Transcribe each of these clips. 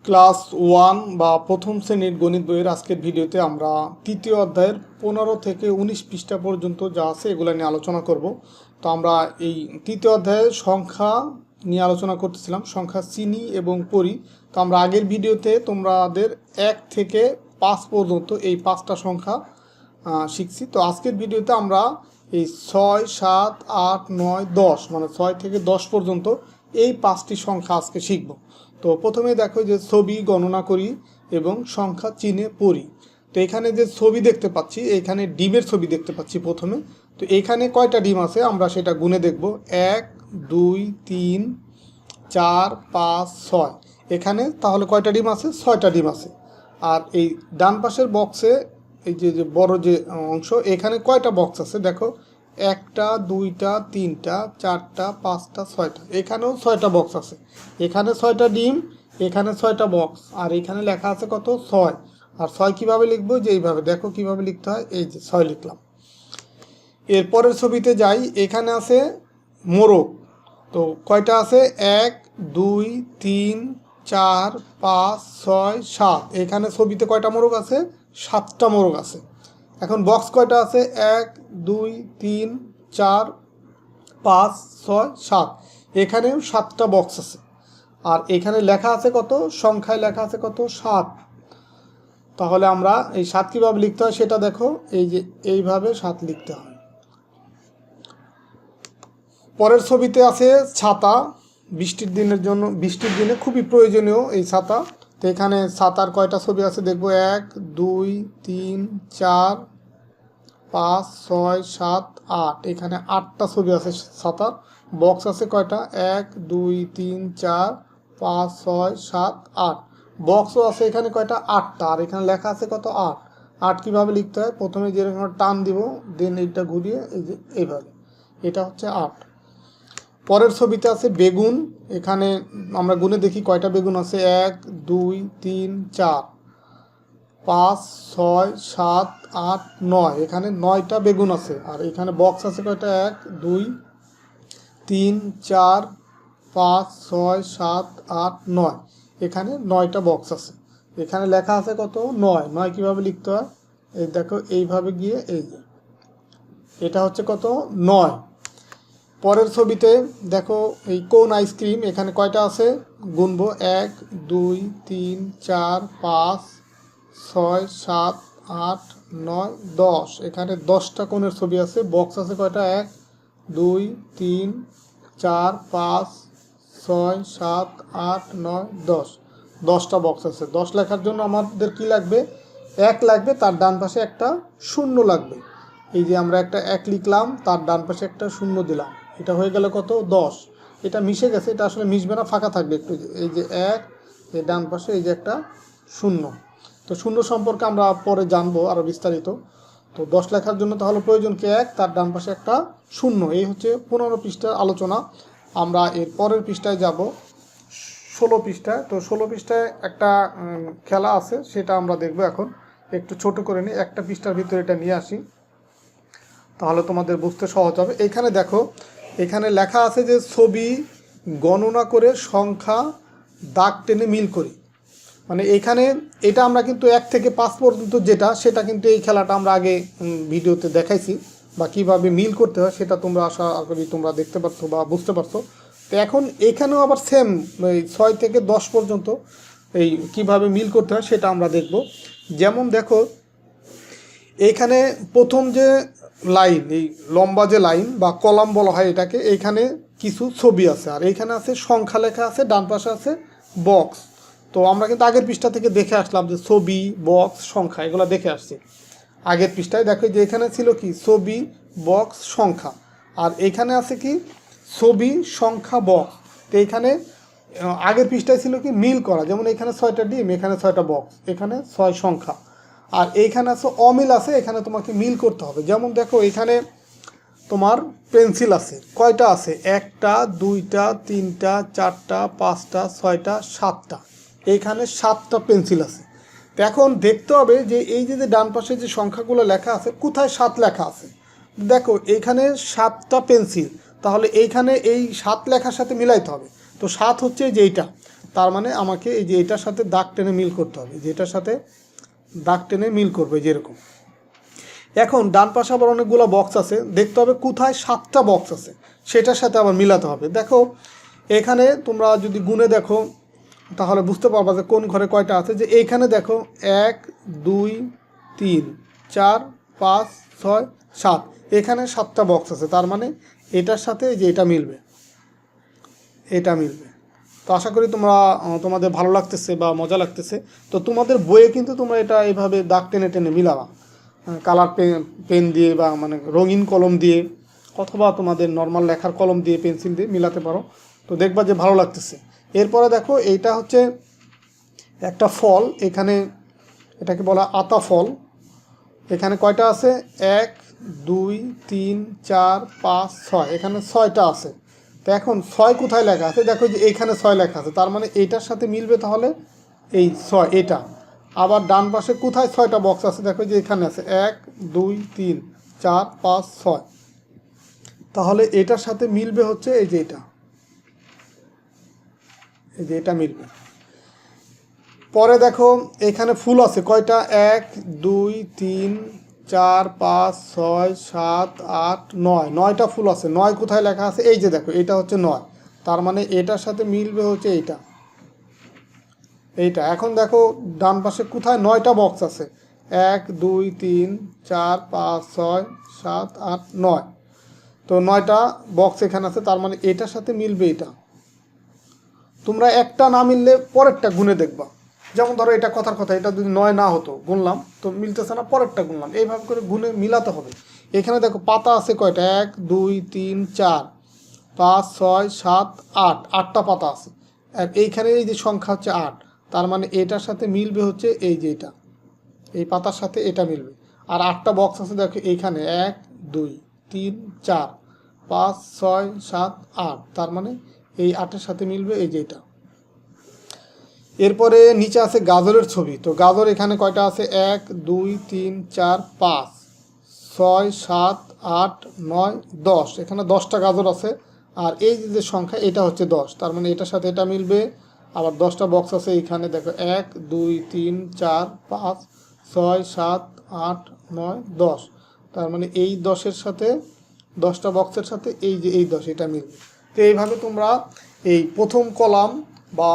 Class 1 বা প্রথম শ্রেণীর গণিত বইয়ের আজকের ভিডিওতে আমরা তৃতীয় অধ্যায়ের 15 থেকে 19 পৃষ্ঠা পর্যন্ত যা আছে এগুলো নিয়ে আলোচনা করব। তো আমরা এই তৃতীয় অধ্যায়ের সংখ্যা নিয়ে আলোচনা করতেছিলাম, সংখ্যা চিনি এবং পড়ি। তো আমরা আগের ভিডিওতে তোমাদের 1 থেকে 5 পর্যন্ত এই 5টা সংখ্যা শিখছি। তো আজকের ভিডিওতে আমরা এই 6, 7, 8, 9, 10 মানে 6 থেকে 10 পর্যন্ত এই 5টি সংখ্যা আজকে শিখব। তো প্রথমে দেখো যে ছবি গণনা করি এবং সংখ্যা চিনে পড়ি। তো এখানে যে ছবি দেখতে পাচ্ছি, এখানে ডিমের ছবি দেখতে পাচ্ছি প্রথমে। তো এখানে কয়টা ডিম আছে আমরা সেটা গুনে দেখব। 1, 2, 3, 4, 5, 6। এখানে তাহলে কয়টা ডিম আছে? 6টা ডিম আছে। আর এই ডান পাশের বক্সে এই যে বড় যে অংশ, এখানে কয়টা বক্স আছে দেখো, 1টা 2টা 3টা 4টা 5টা 6টা, এখানেও 6টা বক্স আছে। এখানে 6টা ডিম, এখানে 6টা বক্স, আর এখানে লেখা আছে কত? 6। আর 6 কিভাবে লিখবো? যে এইভাবে, দেখো কিভাবে লিখতে হয়, এই যে 6 লিখলাম। এরপরের ছবিতে যাই, এখানে আছে মোরগ। তো কয়টা আছে? 1, 2, 3, 4, 5, 6, 7। এখানে ছবিতে কয়টা মোরগ আছে? 7টা মোরগ আছে। এখন বক্স কয়টা আছে? 1, 2, 3, 4, 5, 6, 7। এখানেও 7টা বক্স আছে। আর এখানে লেখা আছে কত? সংখ্যায় লেখা আছে কত? 7। তাহলে আমরা এই 7 কীভাবে লিখতে হয় সেটা দেখো, এই যে এইভাবে 7 লিখতে হয়। পরের ছবিতে আছে ছাতা। বৃষ্টির দিনের জন্য, বৃষ্টির দিনে খুবই প্রয়োজনীয় এই ছাতা। তো এখানে ছাতার কয়টা ছবি আছে দেখবো, 1, 2, 3, 4, 5, 6, 7, 8। এখানে 8টা ছবি আছে ছাতার। বক্স আছে কয়টা? 1, 2, 3, 4, 5, 6, 7, 8। বক্সও আছে এখানে কয়টা? 8টা। আর এখানে লেখা আছে কত? 8। 8 কীভাবে লিখতে হয়? প্রথমে যেরকম টান দিব, দেন এইটা ঘুরিয়ে এই যে এইভাবে, এটা হচ্ছে 8। পরের ছবিতে আছে বেগুন। এখানে আমরা গুনে দেখি কয়টা বেগুন আছে। 1, 2, 3, 4, 5, 6, 7, 8, 9। এখানে 9টা বেগুন আছে। আর এখানে বক্স আছে কয়টা? 1, 2, 3, 4, 5, 6, 7, 8, 9। এখানে 9টা বক্স আছে। এখানে লেখা আছে কত? 9। 9 কীভাবে লিখতে হয়? এই দেখো এইভাবে গিয়ে এই যে এটা হচ্ছে কত? 9। পরের ছবিতে দেখো এই কোন আইসক্রিম। এখানে কয়টা আছে? গুনবো। 1, 2, 3, 4, 5, 6, 7, 8, 9, 10। এখানে 10টা কোণের ছবি আছে। বক্স আছে কয়টা? 1, 2, 3, 4, 5, 6, 7, 8, 9, 10। 10টা বক্স আছে। 10 লেখার জন্য আমাদের কি লাগবে? 1 লাগবে, তার ডান পাশে একটা শূন্য লাগবে। এই যে আমরা একটা 1 লিখলাম, তার ডান পাশে একটা শূন্য দিলাম, এটা হয়ে গেল কত? 10। এটা মিশে গেছে, এটা আসলে মিশবে না, ফাঁকা থাকবে একটু। এই যে 1, এই ডান পাশে এই যে একটা শূন্য। তো শূন্য সম্পর্কে আমরা পরে জানবো আরও বিস্তারিত। তো 10 লেখার জন্য তাহলে প্রয়োজন কি? 1, তার ডান পাশে একটা শূন্য। এই হচ্ছে 15 পৃষ্ঠার আলোচনা। আমরা এর পরের পৃষ্ঠায় যাব, 16 পৃষ্ঠায়। তো 16 পৃষ্ঠায় একটা খেলা আছে, সেটা আমরা দেখব এখন। একটু ছোট করে নিই, একটা পৃষ্ঠার ভিতরে এটা নিয়ে আসি, তাহলে তোমাদের বুঝতে সহজ হবে। এখানে দেখো, এখানে লেখা আছে যে ছবি গণনা করে সংখ্যা দাগ টেনে মিল করি। মানে এখানে এটা আমরা কিন্তু 1 থেকে 5 পর্যন্ত যেটা, সেটা কিন্তু এই খেলাটা আমরা আগে ভিডিওতে দেখাইছি, বা কীভাবে মিল করতে হয় সেটা তোমরা আশা করি তোমরা দেখতে পারছো বা বুঝতে পারছো। তো এখন এখানেও আবার সেম এই 6 থেকে 10 পর্যন্ত এই কিভাবে মিল করতে হয় সেটা আমরা দেখব। যেমন দেখো, এইখানে প্রথম যে লাইন, এই লম্বা যে লাইন বা কলাম বলা হয় এটাকে, এইখানে কিছু ছবি আছে, আর এইখানে আছে সংখ্যা লেখা আছে, ডান পাশে আছে বক্স। তো আমরা কিন্তু আগের পৃষ্ঠা থেকে দেখে আসলাম যে ছবি, বক্স, সংখ্যা এগুলো দেখে আসছি আগের পৃষ্ঠায়। দেখো যে এখানে ছিল কি? ছবি, বক্স, সংখ্যা। আর এখানে আছে কি? ছবি, সংখ্যা, বক্স। তো এইখানে আগের পৃষ্ঠায় ছিল কি? মিল করা। যেমন এখানে 6টা ডিম, এখানে 6টা বক্স, এখানে 6 সংখ্যা। আর এইখানে আছে অমিল আছে, এখানে তোমাকে মিল করতে হবে। যেমন দেখো এখানে তোমার পেন্সিল আছে, কয়টা আছে? 1টা 2টা 3টা 4টা 5টা 6টা 7টা। এইখানে 7টা পেন্সিল আছে। তো এখন দেখতে হবে যে এই যে ডান পাশে যে সংখ্যাগুলো লেখা আছে, কোথায় 7 লেখা আছে। দেখো এইখানে 7টা পেন্সিল, তাহলে এইখানে এই 7 লেখার সাথে মিলাইতে হবে। তো 7 হচ্ছে যে এইটা। তার মানে আমাকে এই যে এটার সাথে দাগ টেনে মিল করতে হবে, যে এটার সাথে দাগ টেনে মিল করবে যেরকম। এখন ডান পাশে আবার অনেকগুলো বক্স আছে, দেখতে হবে কোথায় 7টা বক্স আছে সেটার সাথে আবার মিলাতে হবে। দেখো এখানে তোমরা যদি গুণে দেখো তাহলে বুঝতে পারবা যে কোন ঘরে কয়টা আছে। যে এইখানে দেখো 1 2 3 4 5 6 7, এখানে 7টা বক্স আছে, তার মানে এটার সাথে যে এটা মিলবে, এটা মিলবে। তো আশা করি তোমাদের ভালো লাগতেছে বা মজা লাগতেছে। তো তোমাদের বইয়ে কিন্তু তোমরা এটা এইভাবে দাগ টেনে টেনে মিলাবা, কালার পেন দিয়ে বা মানে রঙিন কলম দিয়ে, অথবা তোমাদের নর্মাল লেখার কলম দিয়ে পেন্সিল দিয়ে মিলাতে পারো। তো দেখবা যে ভালো লাগতেছে। এরপরে দেখো এইটা হচ্ছে একটা ফল, এখানে এটাকে বলা আতা ফল। এখানে কয়টা আছে? 1 2 3 4 5 6, এখানে 6টা আছে। তো এখন 6 কোথায় লেখা আছে? দেখো যে এইখানে 6 লেখা আছে, তার মানে এইটার সাথে মিলবে তাহলে এই 6 এটা। আবার ডান পাশে কোথায় 6টা বক্স আছে? দেখো যে এখানে আছে 1 2 3 4 5 6, তাহলে এটার সাথে মিলবে হচ্ছে এই যে এটা, এই যে এটা মিলবে। পরে দেখো এখানে ফুল আছে কয়টা? 1 2 3 4 5 6 7 8 9, 9টা ফুল আছে। 9 কোথায় লেখা আছে? এই যে দেখো এটা হচ্ছে 9, তার মানে এটার সাথে মিলবে হচ্ছে এইটা, এইটা। এখন দেখো ডান পাশে কোথায় 9টা বক্স আছে? 1 2 3 4 5 6 7 8 9, তো 9টা বক্স এখানে আছে, তার মানে এটার সাথে মিলবে এটা। তোমরা একটা না মিললে পরেরটা গুনে দেখবা। যেমন ধরো এটা কথার কথা, এটা যদি 9 না হতো, গুনলাম তো মিলতেছে না, পরেরটা গুনলাম, এইভাবে করে গুনে মিলাতে হবে। এখানে দেখো পাতা আছে কয়টা? 1 2 3 4 5 6 7 8, 8টা পাতা আছে। আর এইখানে এই যে সংখ্যা হচ্ছে 8, তার মানে এটার সাথে মিলবে হচ্ছে এই যে এটা, এই পাতার সাথে এটা মিলবে। আর 8টা বক্স আছে দেখো এইখানে 1 2 3 4 5 6 7 8, তার মানে এই 8-এর সাথে মিলবে এই যে এটা। এরপরে নিচে আছে গাজরের ছবি। তো গাজর এখানে কয়টা আছে? 1 2 3 4 5 6 7 8 9 10, এখানে 10টা গাজর আছে। আর এই যে সংখ্যা এটা হচ্ছে 10, তার মানে এটার সাথে এটা মিলবে। আবার 10টা বক্স আছে এইখানে দেখো 1 2 3 4 5 6 7 8 9 10, তার মানে এই 10-এর সাথে 10টা বক্সের সাথে এই যে এই 10 এটা মিলবে। তো এইভাবে তোমরা এই প্রথম কলাম বা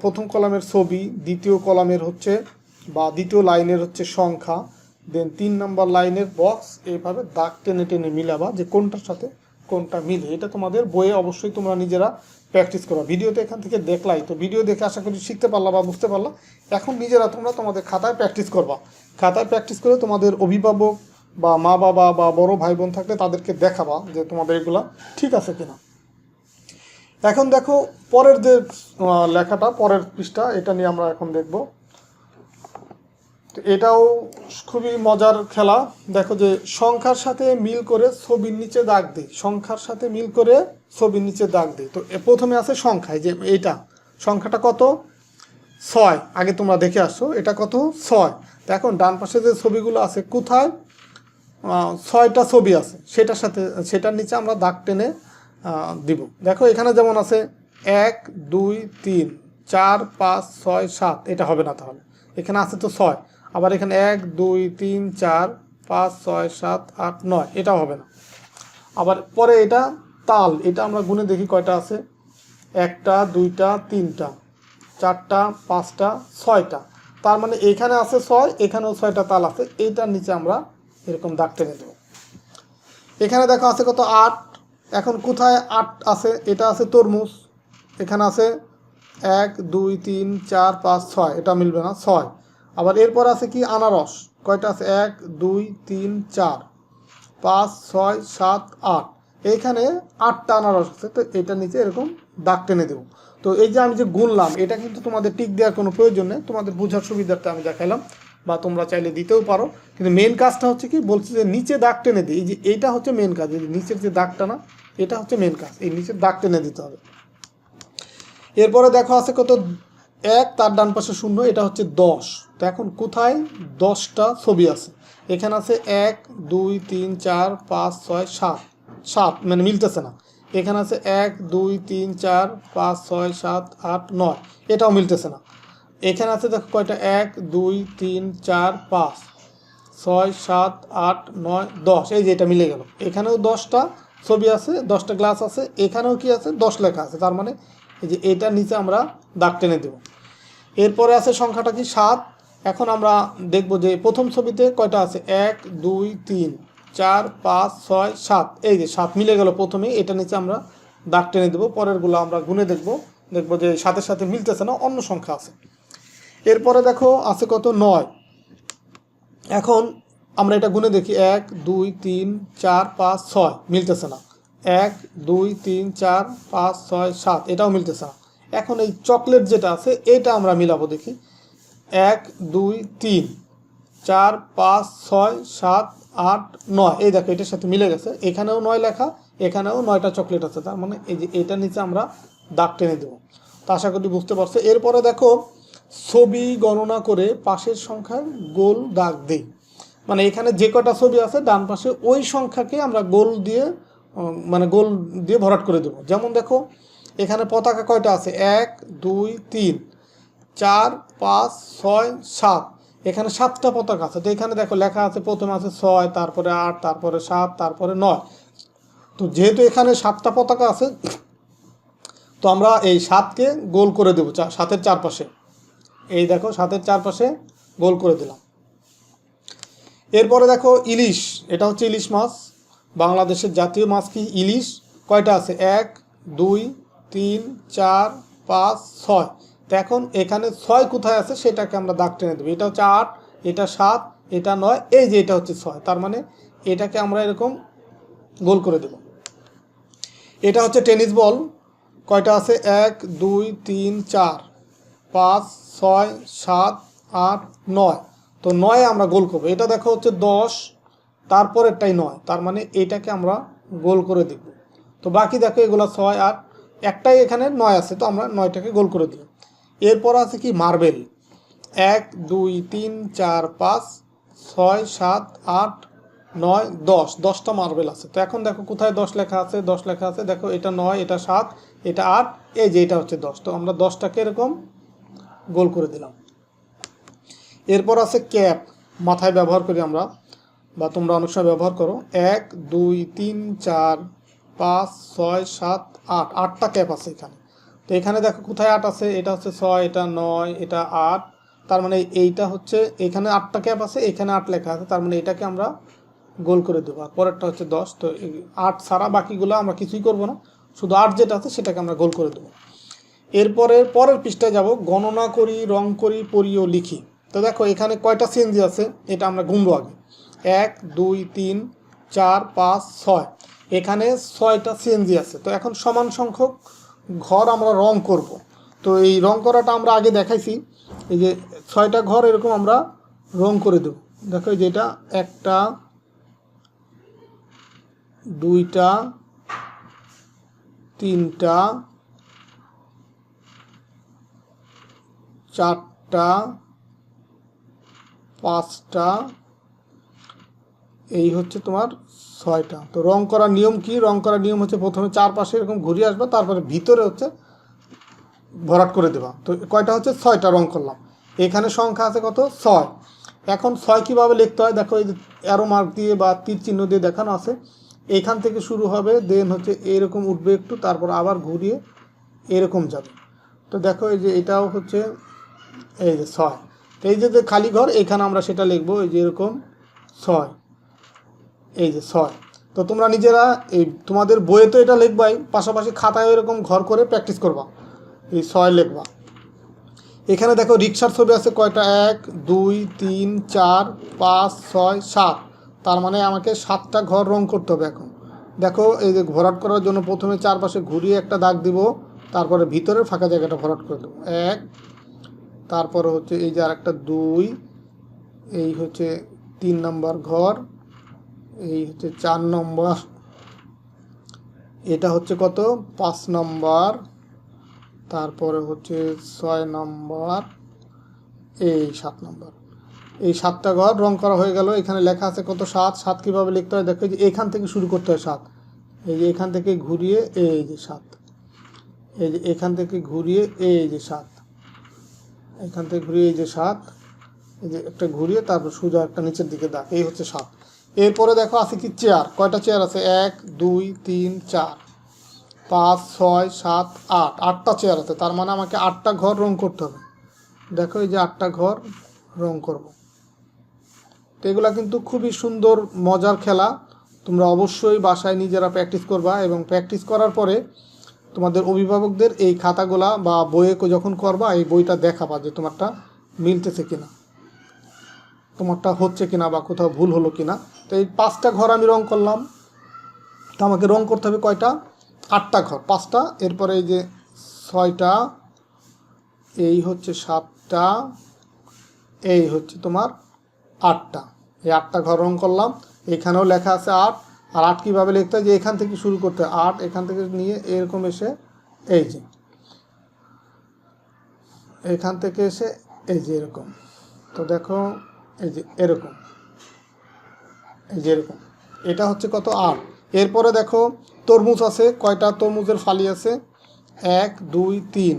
প্রথম কলামের ছবি, দ্বিতীয় কলামের হচ্ছে বা দ্বিতীয় লাইনের হচ্ছে সংখ্যা, দেন 3 নম্বর লাইনের বক্স, এইভাবে দাগ টেনে টেনে মিলাবা যে কোনটার সাথে কোনটা মিলে। এটা তোমাদের বইয়ে অবশ্যই তোমরা নিজেরা প্র্যাকটিস করো। ভিডিওতে এখান থেকে দেখলাই, তো ভিডিও দেখে আশা করি শিখতে পারলা বা বুঝতে পারলা। এখন নিজেরা তোমরা তোমাদের খাতায় প্র্যাকটিস করবা। খাতায় প্র্যাকটিস করে তোমাদের অভিভাবক বা মা বাবা বা বড় ভাই বোন থাকলে তাদেরকে দেখাবা যে তোমাদের এগুলা ঠিক আছে কিনা। এখন দেখো পরের যে লেখাটা, পরের পৃষ্ঠা, এটা নিয়ে আমরা এখন দেখব। তো এটাও খুবই মজার খেলা। দেখো যে সংখ্যার সাথে মিল করে ছবির নিচে দাগ দিই, সংখ্যার সাথে মিল করে ছবির নিচে দাগ দিই। তো প্রথমে আছে সংখ্যায়, যে এইটা সংখ্যাটা কত? 6, আগে তোমরা দেখে আসো এটা কত? 6। তো এখন ডান পাশে যে ছবিগুলো আছে কোথায় 6টা ছবি আছে সেটার নিচে আমরা দাগ টেনে দিব। দেখো এখানে যেমন আছে 1 2 3 4 5 6 7, এটা হবে না, তাহলে এখানে আছে তো 6। আবার এখানে 1 2 3 4 5 6 7 8 9, এটাও হবে না। আবার পরে এটা তাল, এটা আমরা গুনে দেখি কয়টা আছে? 1টা 2টা 3টা 4টা 5টা 6টা, তার মানে এখানে আছে 6, এখানেও 6টা তাল আছে। এইটার নিচে আমরা এরকম দাগ টেনে দেব। এখানে দেখো আছে কত? 8। এখন কোথায় 8 আছে? এটা আছে তরমুজ, এখানে আছে 1 2 3 4 5 6, এটা মিলবে না, 6। আবার এরপর আছে কি? আনারস, কয়টা আছে? 1 2 3 4 5 6 7 8, এইখানে 8টা আনারস আছে। তো এটা নিচে এরকম দাগ টেনে দেবো। তো এই যে আমি যে গুনলাম, এটা কিন্তু তোমাদের টিক দেওয়ার কোনো প্রয়োজন নেই, তোমাদের বোঝার সুবিধার্থে আমি দেখাইলাম, বা তোমরা চাইলে দিতেও পারো। কিন্তু মেন কাজটা হচ্ছে কি, বলছি যে নিচে দাগ টেনে দিই। এই যে এইটা হচ্ছে মেন কাজ, এই নিচের যে দাগটা না, এটা হচ্ছে মেন কাজ, এই নিচের দাগ টেনে দিতে হবে। এরপরে দেখো আছে কত? 1, তার ডান পাশে 0, এটা হচ্ছে 10। তো এখন কোথায় 10টা ছবি আছে? এখানে আছে 1 2 3 4 5 6 7, মানে মিলতেছে না। এখানে আছে 1 2 3 4 5 6 7 8 9, এটাও মিলতেছে না। এখানে আছে দেখো কয়টা, 1 2 3 4 5 6 7 8 9 10, এই যে এটা মিলে গেল। এখানেও 10টা ছবি আছে, 10টা গ্লাস আছে, এখানেও কি আছে 10 লেখা আছে, তার মানে এই যে এটার নিচে আমরা দাগ টেনে দেব। এরপরে আছে সংখ্যাটা কি 7। এখন আমরা দেখব যে প্রথম ছবিতে কয়টা আছে, 1 2 3 4 5 6 7, এই যে 7 মিলে গেল প্রথমেই, এটা নিচে আমরা দাগ টেনে দেবো। পরেরগুলো আমরা গুনে দেখব যে সাথে সাথে মিলতেছে না, অন্য সংখ্যা আছে। এরপরে দেখো আছে কত, 9। এখন আমরা এটা গুনে দেখি, 1 2 3 4 5 6, মিলতেছে না। 1 2 3 4 5 6 7, এটাও মিলতেছে না। এখন এই চকলেট যেটা আছে এটা আমরা মিলাবো, দেখি 1 2 3 4 5 6 7 8 9, এই দেখো এটার সাথে মিলে গেছে। এখানেও 9 লেখা, এখানেও 9টা চকলেট আছে, তার মানে এই যে এটার নিচে আমরা দাগ টেনে দেবো। তা আশা করি বুঝতে পারছো। এরপরে দেখো ছবি গণনা করে পাশের সংখ্যার গোল দাগ দিই। মানে এখানে যে কটা ছবি আছে ডান পাশে ওই সংখ্যাকে আমরা গোল দিয়ে ভরাট করে দেবো। যেমন দেখো এখানে পতাকা কয়টা আছে, 1 2 3 4 5 6 7, এখানে 7টা পতাকা আছে। তো এখানে দেখো লেখা আছে, প্রথমে আছে 6, তারপরে 8, তারপরে 7, তারপরে 9। তো যেহেতু এখানে 7টা পতাকা আছে, তো আমরা এই 7কে গোল করে দেবো 7-এর চারপাশে। এই দেখো 7-এর চারপাশে গোল করে দিলাম। এরপরে দেখো ইলিশ, এটা হচ্ছে ইলিশ মাছ, বাংলাদেশের জাতীয় মাছ কি ইলিশ। কয়টা আছে, 1 2 3 4 5 6। তো এখন এখানে 6 কোথায় আছে সেটাকে আমরা দাগ টেনে দেবো। এটা হচ্ছে 8, এটা 7, এটা 9, এই যে এটা হচ্ছে 6, তার মানে এটাকে আমরা এরকম গোল করে দেব। এটা হচ্ছে টেনিস বল, কয়টা আছে, 1 2 3 4 5 6 7 8 9। তো 9 আমরা গোল করবো। এটা দেখো হচ্ছে 10, তারপরেরটাই 9, তার মানে এটাকে আমরা গোল করে দিব। তো বাকি দেখো এগুলো 6 8, একটাই এখানে 9 আছে, তো আমরা 9টাকে গোল করে দিই। এরপর আছে কি মার্বেল, 1 2 3 4 5 6 7 8 9 10, 10টা মার্বেল আছে। তো এখন দেখো কোথায় 10 লেখা আছে, 10 লেখা আছে, দেখো এটা 9, এটা 7, এটা 8, এই যে এটা হচ্ছে 10। তো আমরা 10টাকে এরকম গোল করে দিলাম। এরপর আছে ক্যাপ, মাথায় ব্যবহার করি আমরা, বা তোমরা অনেক সময় ব্যবহার করো। 1 2 3 4 5 6 7 8, 8টা ক্যাপ আছে এখানে। তো এখানে দেখো কোথায় 8 আছে, এটা হচ্ছে 6, এটা 9, এটা 8, তার মানে এইটা হচ্ছে, এখানে 8টা ক্যাপ আছে, এখানে 8 লেখা আছে, তার মানে এটাকে আমরা গোল করে দেবো। আর পরেরটা হচ্ছে 10। তো 8 ছাড়া বাকিগুলো আমরা কিছুই করব না, শুধু 8 যেটা আছে সেটাকে আমরা গোল করে দেবো। পরের পৃষ্ঠায় যাব, গণনা করি, রং করি, পড়ি ও লিখি। তো দেখো এখানে কয়টা সিএনজি আছে এটা আমরা গুনবো আগে। 1 2 3 4 5 6, এখানে 6টা সিএনজি আছে। তো এখন সমান সংখ্যক ঘর আমরা রং করব। তো এই রং করাটা আমরা আগে দেখাইছি, এই যে 6টা ঘর এরকম আমরা রং করে দেব। দেখো এই যে এটা 1টা 2টা 3টা 4টা 5টা, এই হচ্ছে তোমার 6টা। তো রং করার নিয়ম কি, রং করার নিয়ম হচ্ছে প্রথমে চারপাশে এরকম ঘুরিয়ে আসবে, তারপরে ভিতরে হচ্ছে ভরাট করে দেবা। তো কয়টা হচ্ছে 6টা রং করলাম। এখানে সংখ্যা আছে কত, 6। এখন 6 কীভাবে লিখতে হয় দেখো, এই অ্যারো মার্ক দিয়ে বা তীর চিহ্ন দিয়ে দেখানো আছে। এখান থেকে শুরু হবে, দেন হচ্ছে এরকম উঠবে একটু, তারপর আবার ঘুরিয়ে এরকম যাবে। তো দেখো এই যে এটাও হচ্ছে এই যে 6। তো এই যে খালি ঘর, এখানে আমরা সেটা লিখবো, এই যে এরকম 6, এই যে 6। তো তোমরা নিজেরা এই তোমাদের বইয়ে তো এটা লিখবাই, পাশাপাশি খাতায় এরকম ঘর করে প্র্যাকটিস করবা, এই 6 লিখবা। এখানে দেখো রিক্সার ছবি আছে কয়টা, 1 2 3 4 5 6 7, তার মানে আমাকে 7টা ঘর রং করতে হবে। এখন দেখো এই যে ভরাট করার জন্য প্রথমে চারপাশে ঘুরিয়ে একটা দাগ দিব, তারপরে ভিতরের ফাঁকা জায়গাটা ভরাট করে দেবো 1, তারপরে হচ্ছে এই যে আরেকটা 2, এই হচ্ছে 3 নম্বর ঘর, এই হচ্ছে 4 নম্বর, এটা হচ্ছে কত 5 নম্বর, তারপরে হচ্ছে 6 নম্বর, এই 7 নম্বর। এই 7টা ঘর রং করা হয়ে গেল। এখানে লেখা আছে কত, 7। 7 কীভাবে লিখতে হয় দেখো, যে এখান থেকে শুরু করতে হয় 7, এই যে এখান থেকে ঘুরিয়ে এই যে 7, এই যে এখান থেকে ঘুরিয়ে এই যে 7, এখান থেকে ঘুরিয়ে এই যে 7, এই যে একটা ঘুরিয়ে তারপর সোজা একটা নিচের দিকে দাগ, এই হচ্ছে 7। এরপরে দেখো আছে কি চেয়ার, কয়টা চেয়ার আছে 1 2 3 4 5 6 7 8, 8টা চেয়ার আছে। তার মানে আমাকে 8টা ঘর রং করতে হবে। দেখো এই যে 8টা ঘর রং করব। তো এগুলা কিন্তু খুবই সুন্দর মজার খেলা, তোমরা অবশ্যই বাসায় নিজেরা প্র্যাকটিস করবা এবং প্র্যাকটিস করার পরে তোমাদের অভিভাবকদের এই খাতাগুলা বা বইয়ে যখন করবা এই বইটা দেখাবা যে তোমারটা মিলতেছে কিনা, তোমারটা হচ্ছে কিনা বা কোথাও ভুল হলো কিনা। তো এই 5টা ঘর আমি রং করলাম। তো আমাকে রং করতে হবে কয়টা, 8টা ঘর, 5টা, এরপরে এই যে 6টা, এই হচ্ছে 7টা, এই হচ্ছে তোমার 8টা। এই 8টা ঘর রং করলাম। এখানেও লেখা আছে 8। আর 8 কীভাবে লিখতে হয়, যে এখান থেকে শুরু করতে হয় 8, এখান থেকে নিয়ে এরকম এসে এই যে এখান থেকে এসে এই যে এরকম। তো দেখো এই যে এরকম, এই যে এরকম, এটা হচ্ছে কত 8। এরপরে দেখো তরমুজ আছে, কয়টা তরমুজের ফালি আছে 1 2 3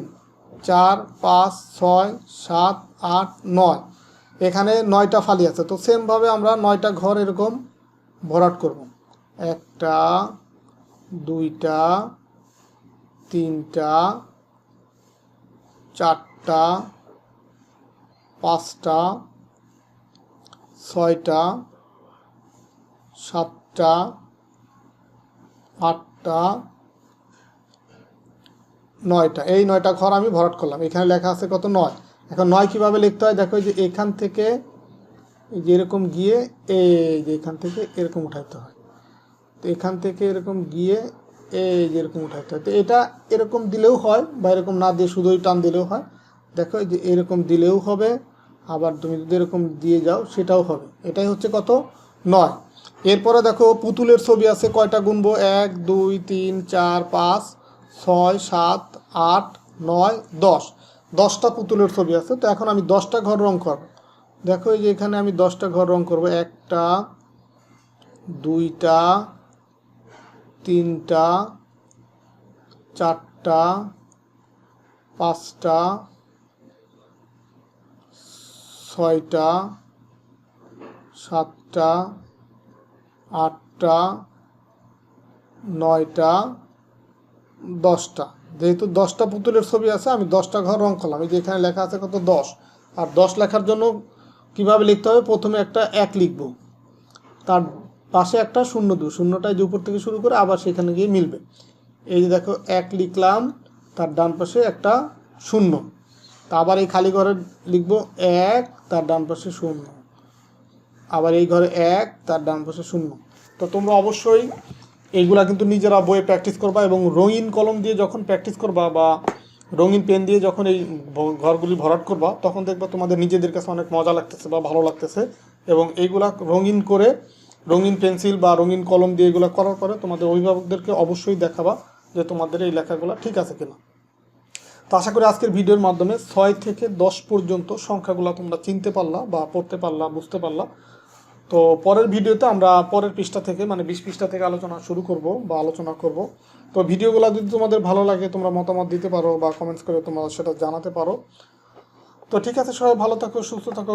4 5 6 7 8 9, এখানে 9টা ফালি আছে। তো সেমভাবে আমরা 9টা ঘর এরকম ভরাট করব। 1টা 2টা 3টা 4টা 5টা 6টা 7টা 8টা 9টা, এই 9টা ঘর আমি ভরাট করলাম। এখানে লেখা আছে কত 9। এখন 9 কীভাবে লিখতে হয় দেখো, যে এখান থেকে এই যে এরকম গিয়ে এই যে এখান থেকে এরকম উঠাইতে হয়। তো এখান থেকে এরকম গিয়ে এই যে এরকম উঠাইতে হয়। তো এটা এরকম দিলেও হয় বা এরকম না দিয়ে শুধুই টান দিলেও হয়। দেখো এই যে এরকম দিলেও হবে, আবার তুমি যদি এরকম দিয়ে যাও সেটাও হবে। এটাই হচ্ছে কত 9। এরপরে দেখো পুতুলের ছবি আছে, কয়টা গুনবো 1 2 3 4 5 6 7 8 9 10, 10টা পুতুলের ছবি আছে। তো এখন আমি 10টা ঘর রং করব। দেখো এই যে এখানে আমি 10টা ঘর রং করব। 1টা 2টা 3টা 4টা 5টা 6টা 7টা 8টা 9টা 10টা। যেহেতু 10টা পুতুলের ছবি আছে আমি 10টা ঘর রং করলাম। এই যে এখানে লেখা আছে কত 10। আর 10 লেখার জন্য কিভাবে লিখতে হবে, প্রথমে একটা 1 লিখব, তার পাশে একটা 0 দেব, শূন্যটায় যে উপর থেকে শুরু করে আবার সেখানে গিয়ে মিলবে। এই যে দেখো 1 লিখলাম, তার ডান পাশে একটা 0, তা আবার এই খালি ঘরে লিখব 1, তার ডান পাশে 0, আবার এই ঘরে 1, তার ডান পাশে 0। তো তোমরা অবশ্যই এইগুলা কিন্তু নিজেরা বইয়ে প্র্যাকটিস করবা এবং রঙিন কলম দিয়ে যখন প্র্যাকটিস করবা বা রঙিন পেন দিয়ে যখন এই ঘরগুলি ভরাট করবা তখন দেখবা তোমাদের নিজেদের কাছে অনেক মজা লাগতেছে বা ভালো লাগতেছে। এবং এইগুলা রঙিন করে রঙিন পেন্সিল বা রঙিন কলম দিয়ে এগুলো করার পরে তোমাদের অভিভাবকদেরকে অবশ্যই দেখাবা যে তোমাদের এই লেখাগুলো ঠিক আছে কিনা। তো আশা করি আজকের ভিডিওর মাধ্যমে 6 থেকে 10 পর্যন্ত সংখ্যাগুলো তোমরা চিনতে পারলা বা পড়তে পারলা, বুঝতে পারলা। তো পরের ভিডিওতে আমরা পরের পৃষ্ঠা থেকে মানে 20 পৃষ্ঠা থেকে আলোচনা শুরু করব বা আলোচনা করব। তো ভিডিওগুলো যদি তোমাদের ভালো লাগে তোমরা মতামত দিতে পারো বা কমেন্টস করে তোমরা সেটা জানাতে পারো। তো ঠিক আছে, সবাই ভালো থাকো, সুস্থ থাকো।